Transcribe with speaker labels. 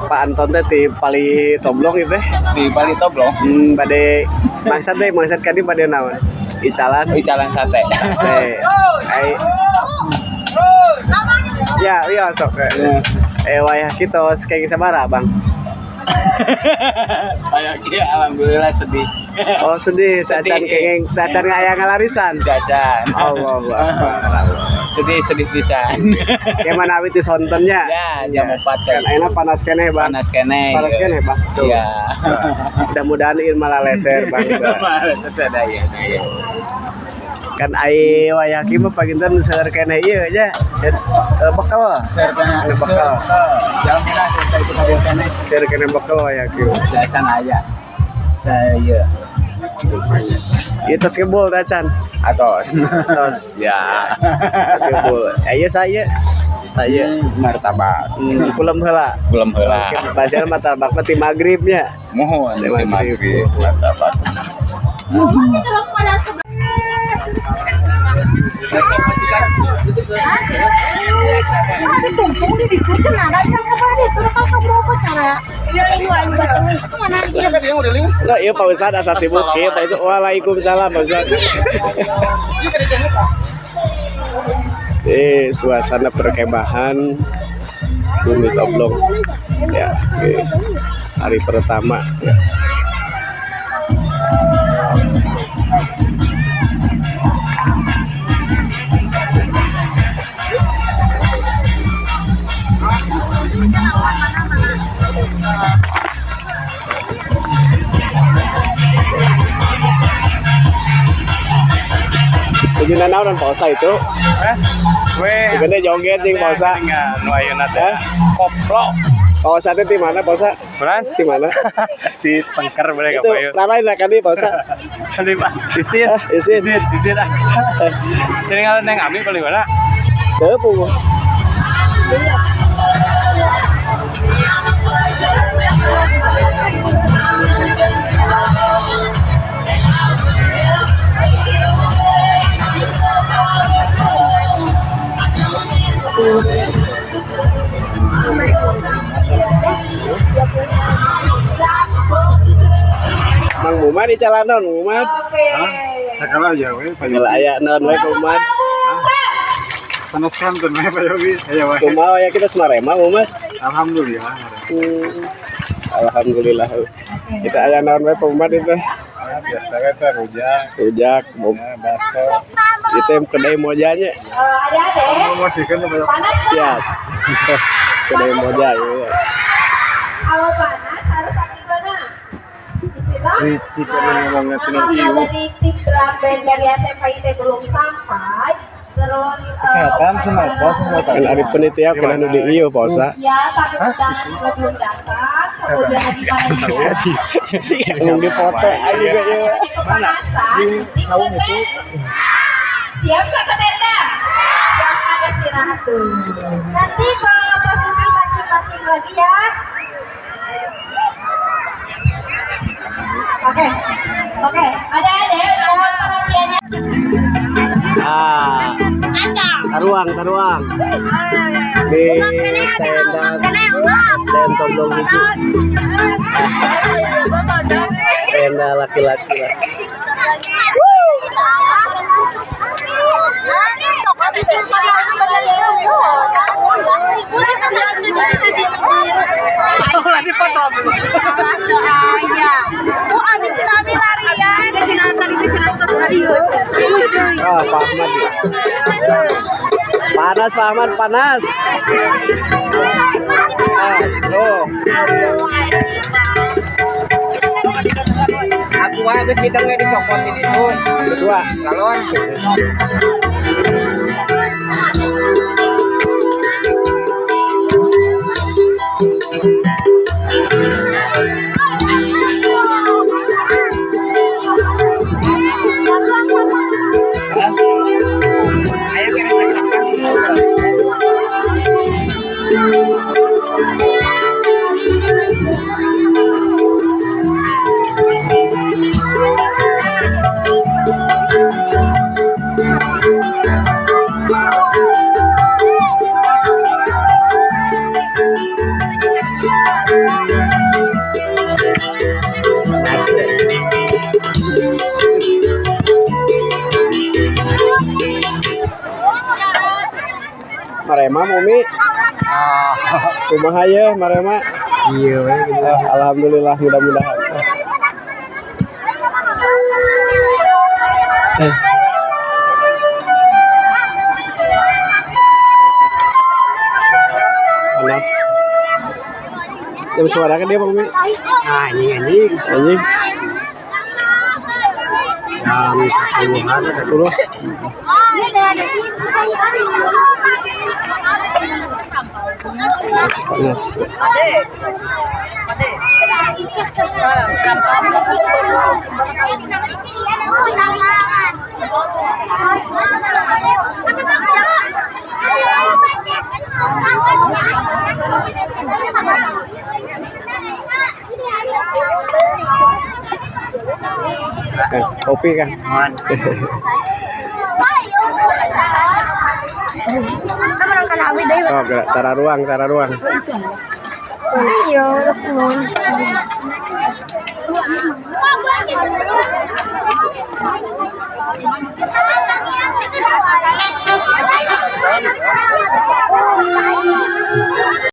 Speaker 1: Pak Anton teh ti Pali Toblong itu teh.
Speaker 2: Di Bali Toblong.
Speaker 1: Bade maksud kadi bade naon? Icalan
Speaker 2: sate.
Speaker 1: Ai. Ya sok. Wayah kitos kayak sabaraha, Bang?
Speaker 2: Kayak alhamdulillah sedih.
Speaker 1: Oh, sedih, cacan kengeng, cacan aya ngalarisan.
Speaker 2: Jajan.
Speaker 1: Allahu Akbar.
Speaker 2: Sedih pisan.
Speaker 1: Kayak mana itu sontonnya?
Speaker 2: Ya, jam 4 kan.
Speaker 1: Enak panas keneh, Bang.
Speaker 2: Panas keneh.
Speaker 1: Bang.
Speaker 2: Iya.
Speaker 1: Mudah-mudahan ieu malah leser, Bang.
Speaker 2: Ada ya.
Speaker 1: Kan ai wayah kieu mah paginten seueur keneh ieu nya. Bekal. Bekal.
Speaker 2: Jangan kita itu kabel keneh.
Speaker 1: Seueur keneh bekal wayah kieu.
Speaker 2: Jajan aya. Saya.
Speaker 1: Ieu tos kebul tacan.
Speaker 2: Atos.
Speaker 1: Tos.
Speaker 2: Ya.
Speaker 1: Tos kebul. Aya saya
Speaker 2: martabak.
Speaker 1: Kulem heula.
Speaker 2: Belum heula.
Speaker 1: Pasal martabak ti magrib nya.
Speaker 2: Mohon di magrib martabak.
Speaker 1: Nah, iya Pak Ustad asa sibuk kieu tah itu. Waalaikumsalam Pak Ustad. Suasana perkemahan Bumi Toblong ya, hari pertama ya. Tujuan naon pausa itu? Gede joget jeung pausa.
Speaker 2: Nu ayeuna teh koplo.
Speaker 1: Pausa teh di mana pausa?
Speaker 2: Beran?
Speaker 1: Di mana?
Speaker 2: Di Pengker bener
Speaker 1: Itu rarain lah kan di pausa.
Speaker 2: Di Pak. Isin. Ah. Jadi ngalan neng Ami paling mana?
Speaker 1: Teu punguh. Mang Muhammad di calanon Muhammad.
Speaker 2: Sakala aja we,
Speaker 1: Kalau aya naon we Muhammad.
Speaker 2: Saneskan teh Pak Yogi, aya wae.
Speaker 1: Kumaha ya kita Sumarema Muhammad.
Speaker 2: Alhamdulillah.
Speaker 1: Alhamdulillah. Kita aya naon we Muhammad itu.
Speaker 2: Biasa we teh
Speaker 1: Rujak,
Speaker 2: baso.
Speaker 1: Itu kedai mojanya.
Speaker 2: Promosikan teh
Speaker 1: Siap. Kedai moja ya.
Speaker 3: Kalau panas harus aktif mana? Istilah.
Speaker 2: Ricik ngomongnya sinong ieu.
Speaker 3: Kalau di tip band dari SMP itu belum sampai, terus
Speaker 2: Kesehatan senapa
Speaker 1: Kan ari penitia kena nu di ieu pausa.
Speaker 3: ya tapi undangan sebelum datang, kemudian di mana
Speaker 1: Yang dipoto aja juga ya.
Speaker 3: kepanasan,
Speaker 2: saung itu.
Speaker 3: siap nggak Kak Tenda? Jangan ada istirahat dulu. Nanti kalau posisi masing-masing lagi ya. Oke, ada mohon perhatiannya.
Speaker 1: Taruang. Di tenda Toblong hijau. Tenda laki-laki lah. Pak Ahmad ya. Panas Pak Ahmad, panas.
Speaker 2: Aku wae geus hidungnya dicopotin itu.
Speaker 1: Kedua.
Speaker 2: Galon.
Speaker 4: Marema Mumi. Kumaha ye Marema?
Speaker 1: Iya we.
Speaker 4: Alhamdulillah mudah-mudahan. Panas. Jam suara kan dia Mumi?
Speaker 1: Anjing.
Speaker 4: Anjing.
Speaker 1: Jam 10-an.
Speaker 4: 10. Panas. Kopi kan? Oh, tara ruang.
Speaker 3: Iya,